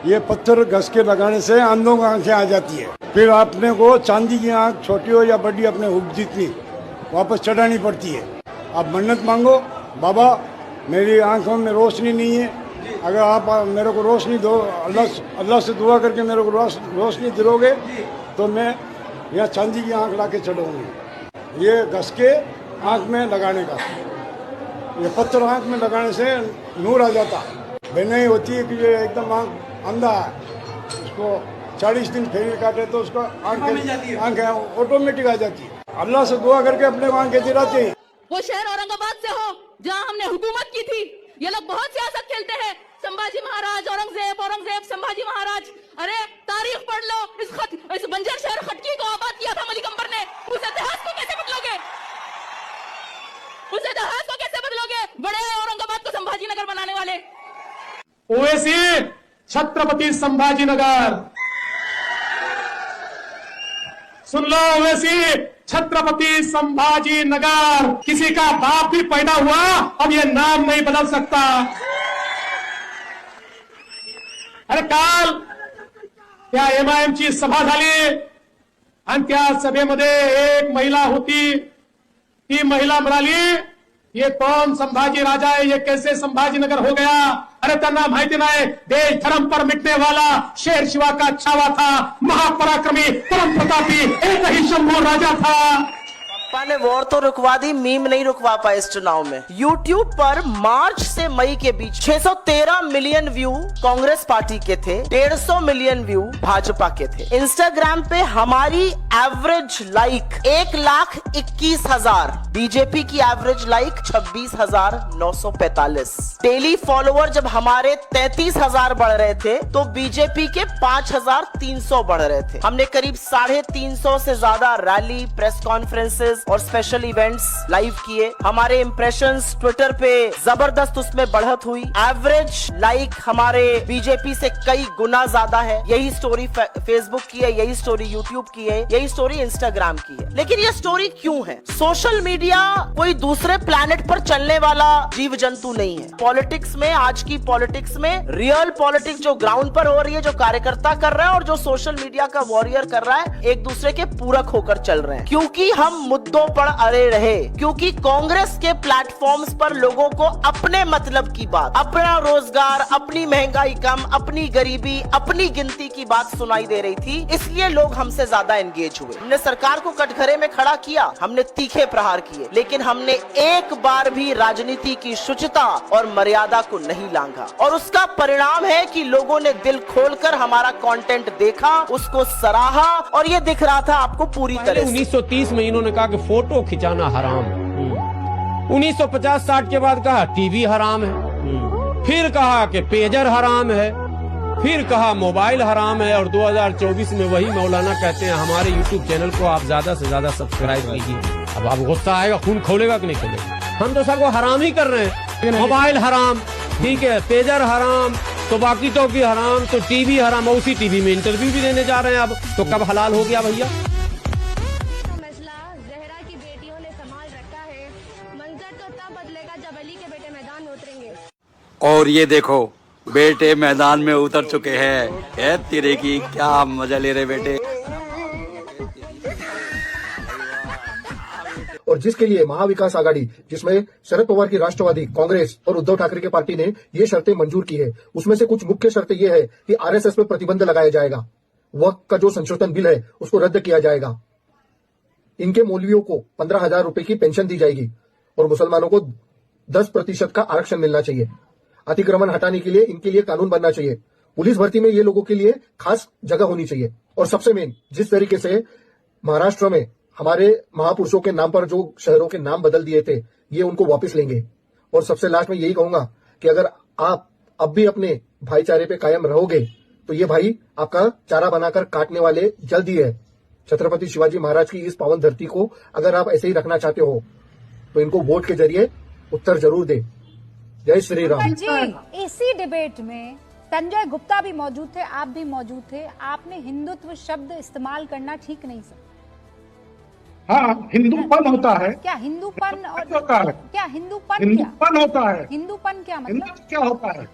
ये पत्थर घस के लगाने से अंधों की आंखें आ जाती है। फिर आपने को चांदी की आंख छोटी हो या बड़ी अपने हुब जितनी वापस चढ़ानी पड़ती है। आप मन्नत मांगो, बाबा मेरी आंखों में रोशनी नहीं है, अगर आप मेरे को रोशनी दो, अल्लाह से दुआ करके मेरे को रोशनी दिलोगे तो मैं यहाँ चांदी की आंख ला के चढ़ाऊँगी। ये घस के आंख में लगाने का, ये पत्थर आंख में लगाने से नूर आ जाता। नहीं होती है कि ये एकदम आंख अंधा है, उसको 40 दिन फेरे काटे तो उसको आंखें ऑटोमेटिक आ जाती है। अल्लाह से दुआ करके अपने आंखें दिलाते हैं। वो शहर औरंगाबाद से हो जहां हमने हुकूमत की थी। ये लोग बहुत सियासत खेलते हैं, संभाजी महाराज औरंगजेब संभाजी महाराज। अरे तारीख पढ़ लो, इस बंजर शहर खटकी को आबाद किया था मलिक अंबर ने। उस इतिहास को कैसे बदलोगे? उस इतिहास को कैसे बदलोगे? बड़े औरंगाबाद को संभाजी नगर बनाने वाले। ओवैसी छत्रपति संभाजी नगर, सुन लो ओवैसी छत्रपति संभाजी नगर। किसी का बाप भी पैदा हुआ अब ये नाम नहीं बदल सकता। अरे काल त्या एमआयएमची सभा झाली आणि त्या सभेमध्ये एक महिला होती। ती महिला म्हणाली ये कौन संभाजी राजा है, ये कैसे संभाजीनगर हो गया? अरे त्यांना माहिती नाही, देश धर्म पर मिटने वाला शेर शिवा का छावा था, महापराक्रमी परम प्रतापी एक ही शंभू राजा था। पापा ने वॉर तो रुकवा दी, मीम नहीं रुकवा पाए इस चुनाव में। यूट्यूब पर मार्च से मई के बीच 613 मिलियन व्यू कांग्रेस पार्टी के थे, 150 मिलियन व्यू भाजपा के थे। इंस्टाग्राम पे हमारी एवरेज लाइक 1,21,000, बीजेपी की एवरेज लाइक 26,945। डेली फॉलोअर जब हमारे 33,000 बढ़ रहे थे तो बीजेपी के 5,300 बढ़ रहे थे। हमने करीब 350 से ज्यादा रैली, प्रेस कॉन्फ्रेंसेस और स्पेशल इवेंट्स लाइव किए। हमारे इंप्रेशंस ट्विटर पे जबरदस्त उसमें बढ़त हुई। एवरेज लाइक हमारे बीजेपी से कई गुना ज्यादा है। यही स्टोरी फेसबुक की है, यही स्टोरी यूट्यूब की है, यही स्टोरी इंस्टाग्राम की है। लेकिन ये स्टोरी क्यों है? सोशल मीडिया कोई दूसरे प्लेनेट पर चलने वाला जीव जंतु नहीं है। पॉलिटिक्स में, आज की पॉलिटिक्स में रियल पॉलिटिक्स जो ग्राउंड पर हो रही है, जो कार्यकर्ता कर रहा है और जो सोशल मीडिया का वॉरियर कर रहा है, एक दूसरे के पूरक होकर चल रहे हैं। क्योंकि हम मुद्दों पर अड़े रहे, क्योंकि कांग्रेस के प्लेटफॉर्म्स पर लोगों को अपने मतलब की बात, अपना रोजगार, अपनी महंगाई कम, अपनी गरीबी, अपनी गिनती की बात सुनाई दे रही थी, इसलिए लोग हमसे ज्यादा एंगेज हुए। हमने सरकार को कटघरे में खड़ा किया, हमने तीखे प्रहार किए, लेकिन हमने एक बार भी राजनीति की शुचिता और मर्यादा को नहीं लांघा। और उसका परिणाम है कि लोगों ने दिल खोलकर हमारा कंटेंट देखा, उसको सराहा और ये दिख रहा था आपको पूरी तरह से। 1930 में इन्होंने कहा कि फोटो खिंचाना हराम है। 1950-60 के बाद कहा टीवी हराम है, फिर कहा कि पेजर हराम है, फिर कहा मोबाइल हराम है, और 2024 में वही मौलाना कहते हैं हमारे YouTube चैनल को आप ज्यादा से ज्यादा सब्सक्राइब कीजिए। अब आप गुस्सा आएगा, खून खोलेगा कि नहीं खोलेगा? हम तो सबको हराम ही कर रहे हैं। मोबाइल हराम, ठीक है, पेजर हराम, तो बाकी तो भी हराम, तो टीवी हराम। उसी टीवी में इंटरव्यू भी देने जा रहे हैं अब, तो कब हलाल हो गया भैया? और ये देखो बेटे मैदान में उतर चुके हैं। तेरे की क्या मजा ले रहे बेटे। और जिसके लिए महाविकास आघाड़ी, जिसमें शरद पवार की राष्ट्रवादी कांग्रेस और उद्धव ठाकरे की पार्टी ने ये शर्तें मंजूर की है, उसमें से कुछ मुख्य शर्तें ये है कि आरएसएस पर प्रतिबंध लगाया जाएगा, वक्फ का जो संशोधन बिल है उसको रद्द किया जाएगा, इनके मौलवियों को 15,000 रुपए की पेंशन दी जाएगी और मुसलमानों को 10% का आरक्षण मिलना चाहिए। अतिक्रमण हटाने के लिए इनके लिए कानून बनना चाहिए। पुलिस भर्ती में ये लोगों के लिए खास जगह होनी चाहिए। और सबसे मेन, जिस तरीके से महाराष्ट्र में हमारे महापुरुषों के नाम पर जो शहरों के नाम बदल दिए थे, ये उनको वापस लेंगे। और सबसे लास्ट में यही कहूंगा कि अगर आप अब भी अपने भाईचारे पे कायम रहोगे तो ये भाई आपका चारा बनाकर काटने वाले जल्द ही है। छत्रपति शिवाजी महाराज की इस पावन धरती को अगर आप ऐसे ही रखना चाहते हो तो इनको वोट के जरिए उत्तर जरूर दे। जय श्री राम जी। इसी डिबेट में संजय गुप्ता भी मौजूद थे, आप भी मौजूद थे। आपने हिंदुत्व शब्द इस्तेमाल करना ठीक नहीं सर। हाँ, हिंदूपन होता है। क्या हिंदूपन और होता है? क्या हिंदूपन? हिंदूपन होता है। हिंदुत्व क्या मतलब? हिंदुत्व क्या होता है?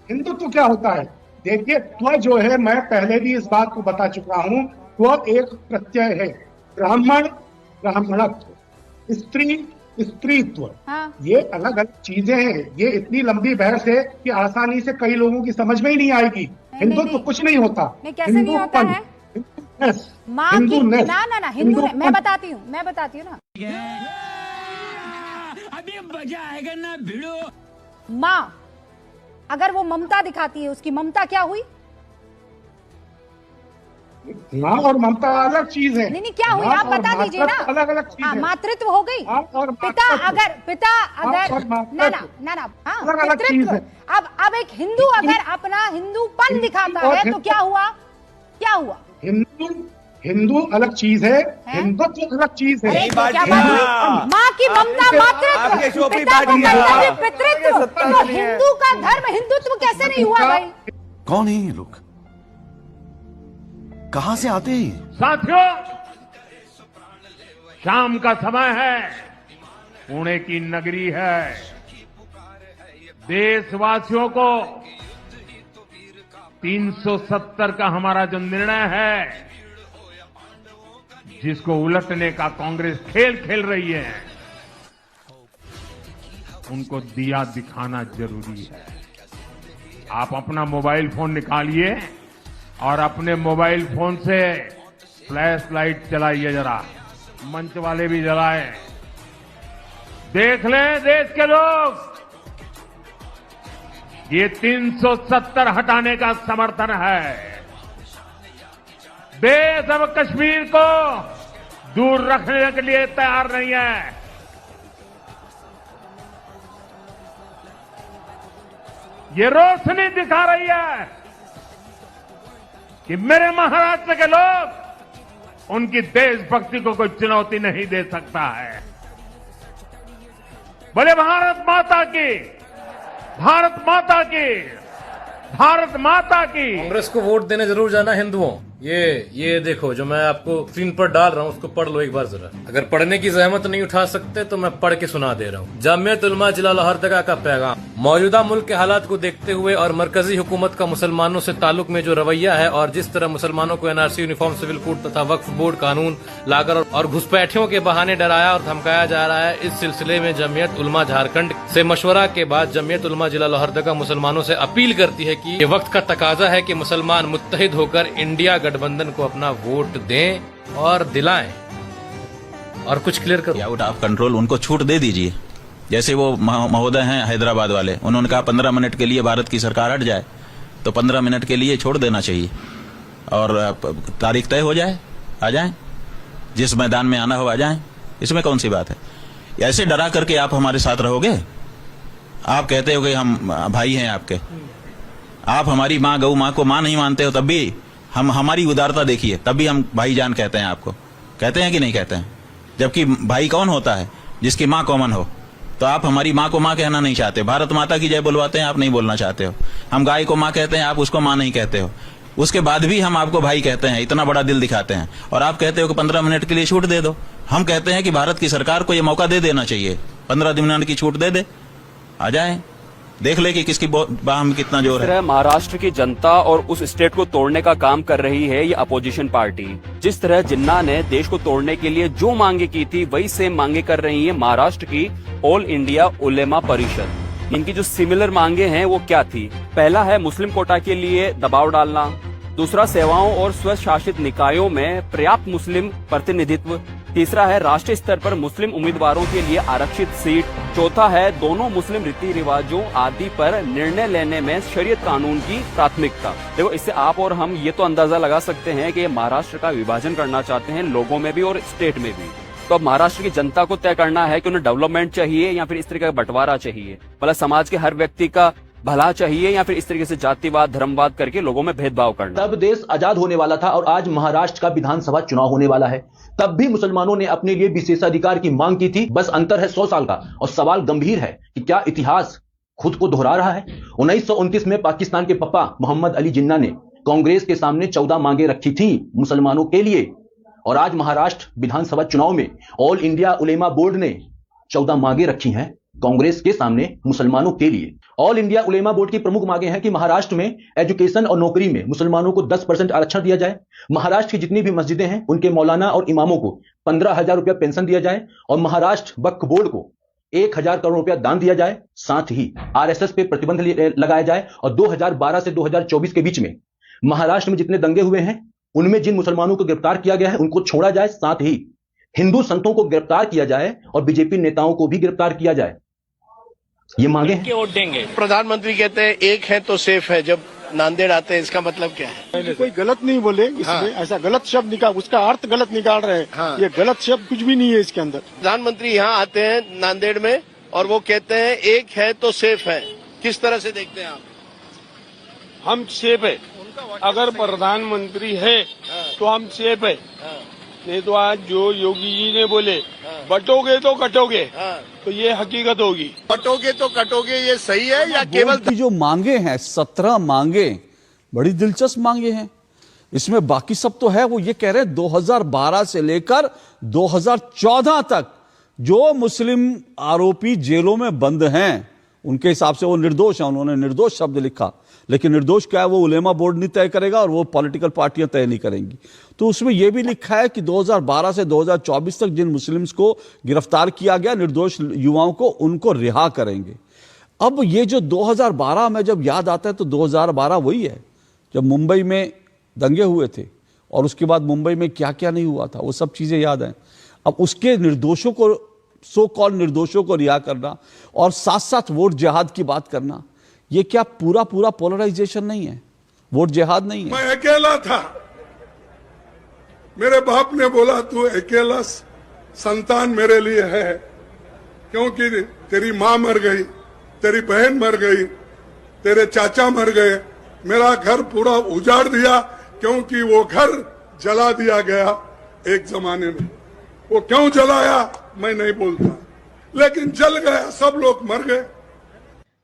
हिंदुत्व क्या होता है? देखिए, त्व जो है, मैं पहले भी इस बात को बता चुका हूं, त्व एक प्रत्यय है। ब्राह्मण ब्राह्मणत्व, स्त्री स्त्रीत्व, हाँ। ये अलग अलग चीजें हैं। ये इतनी लंबी बहस है कि आसानी से कई लोगों की समझ में ही नहीं आएगी। हिंदू तो कुछ नहीं होता। नहीं, कैसे नहीं होता है? माँ की ना हिंदू, मैं बताती हूँ ना। अभी मजा आएगा ना भिड़ो। माँ अगर वो ममता दिखाती है, उसकी ममता क्या हुई? माँ और ममता अलग चीज है। नहीं, क्या हुई आप बता दीजिए ना। अलग अलग चीज है। मातृत्व हो गई। पिता अगर ना पितृत्व। अब एक हिंदू अगर अपना हिंदूपन दिखाता है तो क्या हुआ? हिंदू अलग चीज है, हिंदुत्व अलग चीज है। माँ की ममता मातृत्व, पिता को पितृत्व, तो हिंदू का धर्म हिंदुत्व कैसे नहीं हुआ भाई? कौन है ये लोग? कहां से आते हैं? साथियों, शाम का समय है, पुणे की नगरी है। देशवासियों को 370 का हमारा जो निर्णय है, जिसको उलटने का कांग्रेस खेल खेल रही है, उनको दिया दिखाना जरूरी है। आप अपना मोबाइल फोन निकालिए और अपने मोबाइल फोन से फ्लैश लाइट चलाइए, जरा मंच वाले भी जलाएं। देख लें देश के लोग, ये 370 हटाने का समर्थन है। देश अब कश्मीर को दूर रखने के लिए तैयार नहीं है। ये रोशनी दिखा रही है कि मेरे महाराष्ट्र के लोग, उनकी देशभक्ति को कोई चुनौती नहीं दे सकता है। बोले भारत माता की, भारत माता की, भारत माता की। कांग्रेस को वोट देने जरूर जाना हिंदुओं। ये देखो जो मैं आपको स्क्रीन पर डाल रहा हूँ, उसको पढ़ लो एक बार जरा। अगर पढ़ने की जहमत नहीं उठा सकते तो मैं पढ़ के सुना दे रहा हूँ। जामियत उलमा जिला लोहरदगा का पैगाम। मौजूदा मुल्क के हालात को देखते हुए और मरकजी हुकूमत का मुसलमानों से ताल्लुक में जो रवैया है, और जिस तरह मुसलमानों को एनआरसी, यूनिफॉर्म सिविल कोड तथा वक्फ बोर्ड कानून लाकर और घुसपैठियों के बहाने डराया और धमकाया जा रहा है, इस सिलसिले में जमियत उलमा झारखंड से मशवरा के बाद जमियत उलमा जिला लोहरदगा मुसलमानों से अपील करती है कि ये वक्त का तकाजा है कि मुसलमान मुत्तहिद होकर इंडिया गठबंधन को अपना वोट दें और दिलाएं। और कुछ क्लियर करो। आउट ऑफ कंट्रोल उनको छूट दे दीजिए। जैसे वो महोदय हैं हैदराबाद वाले, उन्होंने कहा 15 मिनट के लिए भारत की सरकार हट जाए, तो 15 मिनट के लिए छोड़ देना चाहिए और तारीख तय हो जाए, आ जाएं, जिस मैदान में आना हो आ जाएं। इसमें कौन सी बात है? ऐसे डरा करके आप हमारे साथ रहोगे? आप कहते हो कि हम भाई हैं आपके, आप हमारी माँ गौ माँ को माँ नहीं मानते हो, तब भी हम हमारी उदारता देखिए, तब भी हम भाईजान कहते हैं आपको। कहते हैं कि नहीं कहते हैं? जबकि भाई कौन होता है? जिसकी माँ कॉमन हो। तो आप हमारी माँ को माँ कहना नहीं चाहते। भारत माता की जय बुलवाते हैं, आप नहीं बोलना चाहते हो। हम गाय को माँ कहते हैं, आप उसको माँ नहीं कहते हो। उसके बाद भी हम आपको भाई कहते हैं, इतना बड़ा दिल दिखाते हैं, और आप कहते हो कि 15 मिनट के लिए छूट दे दो। हम कहते हैं कि भारत की सरकार को यह मौका दे देना चाहिए, 15 मिनट की छूट दे दे, आ जाए, देख ले कि किसकी बाह में कितना जोर है। महाराष्ट्र की जनता और उस स्टेट को तोड़ने का काम कर रही है ये अपोजिशन पार्टी। जिस तरह जिन्ना ने देश को तोड़ने के लिए जो मांगे की थी, वही सेम मांगे कर रही है महाराष्ट्र की ऑल इंडिया उलेमा परिषद। इनकी जो सिमिलर मांगे हैं वो क्या थी? पहला है मुस्लिम कोटा के लिए दबाव डालना, दूसरा सेवाओं और स्वशासित निकायों में पर्याप्त मुस्लिम प्रतिनिधित्व, तीसरा है राष्ट्रीय स्तर पर मुस्लिम उम्मीदवारों के लिए आरक्षित सीट, चौथा है दोनों मुस्लिम रीति रिवाजों आदि पर निर्णय लेने में शरीयत कानून की प्राथमिकता। देखो, इससे आप और हम ये तो अंदाजा लगा सकते हैं कि महाराष्ट्र का विभाजन करना चाहते हैं, लोगों में भी और स्टेट में भी। तो अब महाराष्ट्र की जनता को तय करना है कि उन्हें डेवलपमेंट चाहिए या फिर इस तरीके का बंटवारा चाहिए, मतलब समाज के हर व्यक्ति का भला चाहिए या फिर इस तरीके से जातिवाद धर्मवाद करके लोगों में भेदभाव करना। तब देश आजाद होने वाला था और आज महाराष्ट्र का विधानसभा चुनाव होने वाला है। तब भी मुसलमानों ने अपने लिए विशेषाधिकार की मांग की थी, बस अंतर है 100 साल का। और सवाल गंभीर है कि क्या इतिहास खुद को दोहरा रहा है? 1929 में पाकिस्तान के पप्पा मोहम्मद अली जिन्ना ने कांग्रेस के सामने 14 मांगे रखी थी मुसलमानों के लिए, और आज महाराष्ट्र विधानसभा चुनाव में ऑल इंडिया उलेमा बोर्ड ने 14 मांगे रखी हैं कांग्रेस के सामने मुसलमानों के लिए। ऑल इंडिया उलेमा बोर्ड की प्रमुख मांगे हैं कि महाराष्ट्र में एजुकेशन और नौकरी में मुसलमानों को 10% आरक्षण दिया जाए। महाराष्ट्र की जितनी भी मस्जिदें हैं उनके मौलाना और इमामों को 15,000 रुपया पेंशन दिया जाए और महाराष्ट्र वक्फ बोर्ड को 1,000 करोड़ रुपया दान दिया जाए। साथ ही आरएसएस पे प्रतिबंध लगाया जाए और 2012 से 2024 के बीच में महाराष्ट्र में जितने दंगे हुए हैं उनमें जिन मुसलमानों को गिरफ्तार किया गया है उनको छोड़ा जाए। साथ ही हिंदू संतों को गिरफ्तार किया जाए और बीजेपी नेताओं को भी गिरफ्तार किया जाए। ये मांगे हैं। वोट देंगे। प्रधानमंत्री कहते हैं एक है तो सेफ है, जब नांदेड़ आते हैं इसका मतलब क्या है? कोई गलत नहीं बोले इसमें, ऐसा गलत शब्द निकाल, उसका अर्थ गलत निकाल रहे हैं। ये गलत शब्द कुछ भी नहीं है इसके अंदर। प्रधानमंत्री यहाँ आते हैं नांदेड़ में और वो कहते हैं एक है तो सेफ है, किस तरह से देखते हैं आप? हम सेफ है, अगर प्रधानमंत्री है तो हम सेफ है। नहीं तो आज जो योगी जी ने बोले बटोगे तो कटोगे, तो ये हकीकत होगी। बटोगे तो कटोगे, ये सही है या केवल की जो मांगे हैं 17 मांगे बड़ी दिलचस्प मांगे हैं। इसमें बाकी सब तो है, वो ये कह रहे हैं 2012 से लेकर 2014 तक जो मुस्लिम आरोपी जेलों में बंद हैं उनके हिसाब से वो निर्दोष हैं। उन्होंने निर्दोष शब्द लिखा, लेकिन निर्दोष क्या है वो उलेमा बोर्ड नहीं तय करेगा और वो पॉलिटिकल पार्टियां तय नहीं करेंगी। तो उसमें यह भी लिखा है कि 2012 से 2024 तक जिन मुस्लिम्स को गिरफ्तार किया गया निर्दोष युवाओं को, उनको रिहा करेंगे। अब ये जो 2012 में जब याद आता है तो 2012 वही है जब मुंबई में दंगे हुए थे और उसके बाद मुंबई में क्या क्या नहीं हुआ था, वो सब चीजें याद हैं। अब उसके निर्दोषों को, सो कॉल निर्दोषों को रिहा करना और साथ साथ वोट जिहाद की बात करना, ये क्या पूरा पोलराइजेशन नहीं है? वोट जिहाद नहीं है। मैं अकेला था, मेरे बाप ने बोला तू अकेला संतान मेरे लिए है, क्योंकि तेरी माँ मर गई, तेरी बहन मर गई, तेरे चाचा मर गए, मेरा घर पूरा उजाड़ दिया क्योंकि वो घर जला दिया गया एक जमाने में। वो क्यों जलाया मैं नहीं बोलता, लेकिन जल गया, सब लोग मर गए।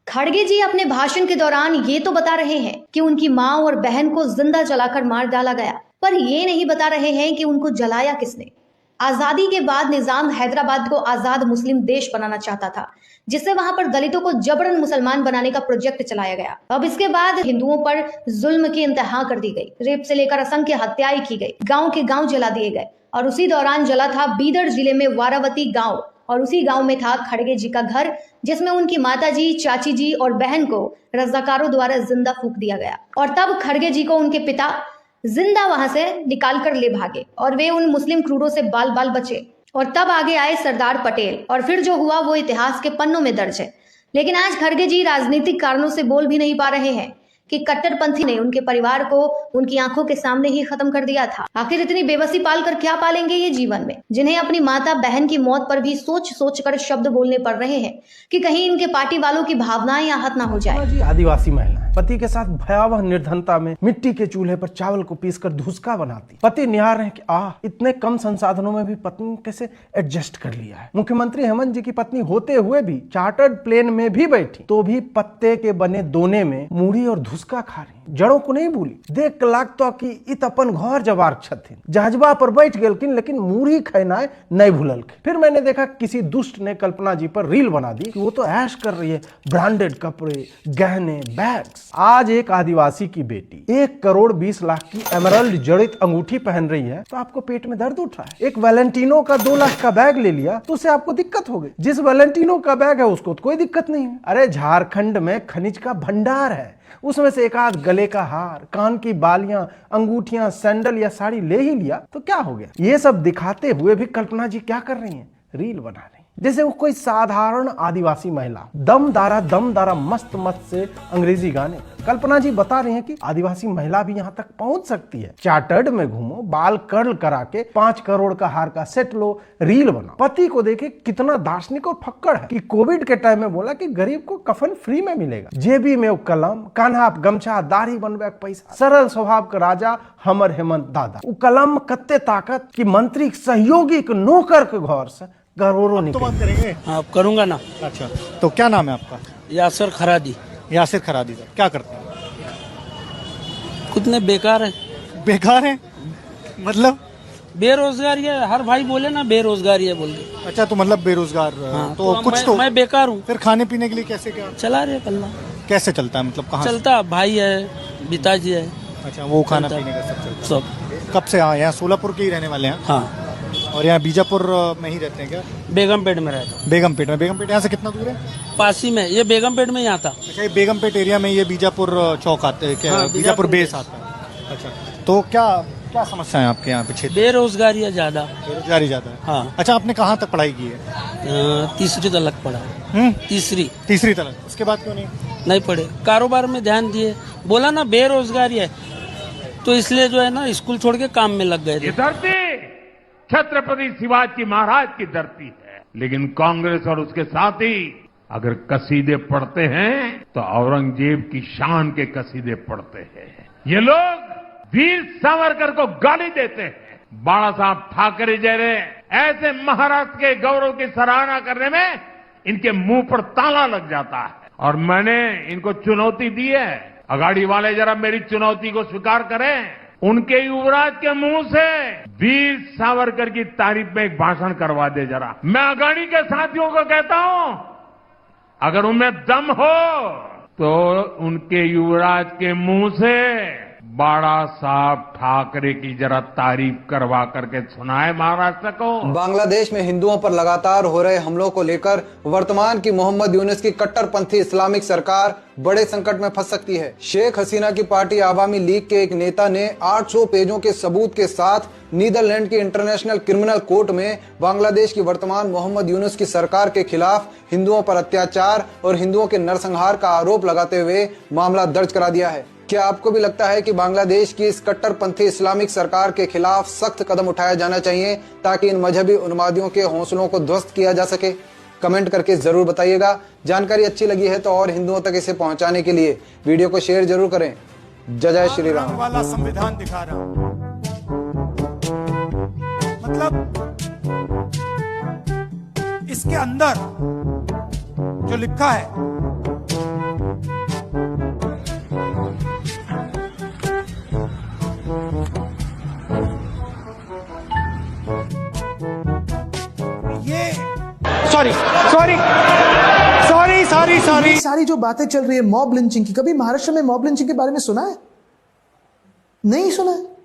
खड़गे जी अपने भाषण के दौरान ये तो बता रहे हैं कि उनकी माँ और बहन को जिंदा जलाकर मार डाला गया, पर ये नहीं बता रहे हैं कि उनको जलाया किसने। आजादी के बाद निजाम हैदराबाद को आजाद मुस्लिम देश बनाना चाहता था, जिससे वहां पर दलितों को जबरन मुसलमान बनाने का प्रोजेक्ट चलाया गया। अब इसके बाद हिंदुओं पर जुल्म की इंतहा कर दी गई, रेप से लेकर असंख्य हत्याएं की गई, गांव के गांव जला दिए गए। और उसी दौरान जला था बीदर जिले में वारावती गांव, और उसी गांव में था खड़गे जी का घर, जिसमें उनकी माताजी, चाची जी और बहन को रजाकारों द्वारा जिंदा फूंक दिया गया। और तब खड़गे जी को उनके पिता जिंदा वहां से निकाल कर ले भागे और वे उन मुस्लिम क्रूरों से बाल बाल बचे। और तब आगे आए सरदार पटेल, और फिर जो हुआ वो इतिहास के पन्नों में दर्ज है। लेकिन आज खड़गे जी राजनीतिक कारणों से बोल भी नहीं पा रहे हैं कि कट्टरपंथी ने उनके परिवार को उनकी आंखों के सामने ही खत्म कर दिया था। आखिर इतनी बेबसी पालकर क्या पालेंगे ये जीवन में, जिन्हें अपनी माता बहन की मौत पर भी सोच सोच कर शब्द बोलने पड़ रहे हैं कि कहीं इनके पार्टी वालों की भावनाएं आहत ना हो जाए। आदिवासी महिला पति के साथ भयावह निर्धनता में मिट्टी के चूल्हे पर चावल को पीसकर धुसका बनाती। पति निहार रहे कि इतने कम संसाधनों में भी पत्नी कैसे एडजस्ट कर लिया है। मुख्यमंत्री हेमंत जी की पत्नी होते हुए भी चार्टर्ड प्लेन में भी बैठी तो भी पत्ते के बने दोने में मूढ़ी और धुसका खा रही, जड़ों को नहीं भूली। देख लागतो कि इत अपन घर जवार छथिन, जहाजबा पर बैठ गेलकिन लेकिन मूढ़ी खैनाए नहीं भूलल। फिर मैंने देखा किसी दुष्ट ने कल्पना जी पर रील बना दी कि वो तो ऐश कर रही है, ब्रांडेड कपड़े, गहने, बैग्स। आज एक आदिवासी की बेटी 1,20,00,000 की एमरल्ड जड़ित अंगूठी पहन रही है तो आपको पेट में दर्द उठ रहा है। एक वैलेंटिनो का 2 लाख का बैग ले लिया तो उससे आपको दिक्कत हो गई। जिस वैलेंटिनो का बैग है उसको तो कोई दिक्कत नहीं है। अरे झारखंड में खनिज का भंडार है, उसमें से एक आध गले का हार, कान की बालियां, अंगूठियां, सैंडल या साड़ी ले ही लिया तो क्या हो गया। ये सब दिखाते हुए भी कल्पना जी क्या कर रही हैं, रील बना रही, जैसे वो कोई साधारण आदिवासी महिला। दम दारा मस्त मस्त से अंग्रेजी गाने। कल्पना जी बता रही हैं कि आदिवासी महिला भी यहाँ तक पहुंच सकती है। चार्टर्ड में घूमो, बाल कर्ल करा के 5 करोड़ का हार का सेट लो, रील बनाओ। पति को देखे कितना दार्शनिक और फक्कड़ है कि कोविड के टाइम में बोला कि गरीब को कफन फ्री में मिलेगा। जेबी में कलम, कान्हा गमछा, दाढ़ी बनवे पैसा, सरल स्वभाव का राजा हमर हेमंत दादा। वो कलम कत्ते ताकत कि मंत्री सहयोगी के नौकर के घर से करोड़ों निकले। तो बात करेंगे? हाँ करूंगा ना। अच्छा तो क्या नाम है आपका? यासिर खरादी। यासिर खरादी सर, क्या करते हैं? कितने बेकार है। बेकार है मतलब बेरोजगारी है, हर भाई बोले ना बेरोजगारी है बोल के। अच्छा, तो मतलब बेरोजगार तो तो कुछ मैं, तो मैं बेकार हूँ। फिर खाने पीने के लिए कैसे क्या चला रहे पल्ला, कैसे चलता है, मतलब कहाँ चलता, भाई है, पिताजी है। अच्छा, वो खाना चलता। पीने का सब चलता सब। कब से यहाँ सोलापुर के ही रहने वाले हैं? हाँ। और यहाँ बीजापुर में ही रहते हैं क्या? बेगमपेट में रहता हूँ। बेगमपेट में? बेगमपेट यहाँ से कितना दूर है? पास ही में, ये बेगमपेट में ही आता। अच्छा, ये बेगमपेट एरिया में ये बीजापुर चौक आते हैं क्या? हाँ, बीजापुर बेस आता है। अच्छा, तो क्या क्या समस्या है आपके यहाँ पे क्षेत्र? बेरोजगारी है ज्यादा। बेरोजगारी ज्यादा है? हाँ। अच्छा, आपने कहाँ तक पढ़ाई की है? तीसरी तक पढ़ा। तीसरी तक। उसके बाद क्यों नहीं पढ़े, कारोबार में ध्यान दिए। बोला ना बेरोजगारी है, तो इसलिए जो है ना स्कूल छोड़ के काम में लग गए थे। धरती छत्रपति शिवाजी महाराज की धरती है, लेकिन कांग्रेस और उसके साथी अगर कसीदे पढ़ते हैं तो औरंगजेब की शान के कसीदे पढ़ते हैं। ये लोग वीर सावरकर को गाली देते हैं। बाला साहब ठाकरे जैसे ऐसे महाराष्ट्र के गौरव की सराहना करने में इनके मुंह पर ताला लग जाता है। और मैंने इनको चुनौती दी है, अगाड़ी वाले जरा मेरी चुनौती को स्वीकार करें। उनके युवराज के मुंह से वीर सावरकर की तारीफ में एक भाषण करवा दे जरा। मैं अगाड़ी के साथियों को कहता हूं, अगर उनमें दम हो तो उनके युवराज के मुंह से बाला साहब ठाकरे की जरा तारीफ करवा करके सुनाए महाराष्ट्र को। बांग्लादेश में हिंदुओं पर लगातार हो रहे हमलों को लेकर वर्तमान की मोहम्मद यूनुस की कट्टरपंथी इस्लामिक सरकार बड़े संकट में फंस सकती है। शेख हसीना की पार्टी आवामी लीग के एक नेता ने 800 पेजों के सबूत के साथ नीदरलैंड की इंटरनेशनल क्रिमिनल कोर्ट में बांग्लादेश की वर्तमान मोहम्मद यूनुस की सरकार के खिलाफ हिंदुओं पर अत्याचार और हिंदुओं के नरसंहार का आरोप लगाते हुए मामला दर्ज करा दिया है। क्या आपको भी लगता है कि बांग्लादेश की इस कट्टरपंथी इस्लामिक सरकार के खिलाफ सख्त कदम उठाया जाना चाहिए ताकि इन मजहबी उन्मादियों के हौसलों को ध्वस्त किया जा सके? कमेंट करके जरूर बताइएगा। जानकारी अच्छी लगी है तो और हिंदुओं तक इसे पहुंचाने के लिए वीडियो को शेयर जरूर करें। जय जय श्री राम। वाला संविधान दिखा रहा हूं, मतलब इसके अंदर जो लिखा है ये सारी जो बातें चल रही है मॉब लिंचिंग की, कभी महाराष्ट्र में मॉब लिंचिंग के बारे में सुना है? नहीं सुना है।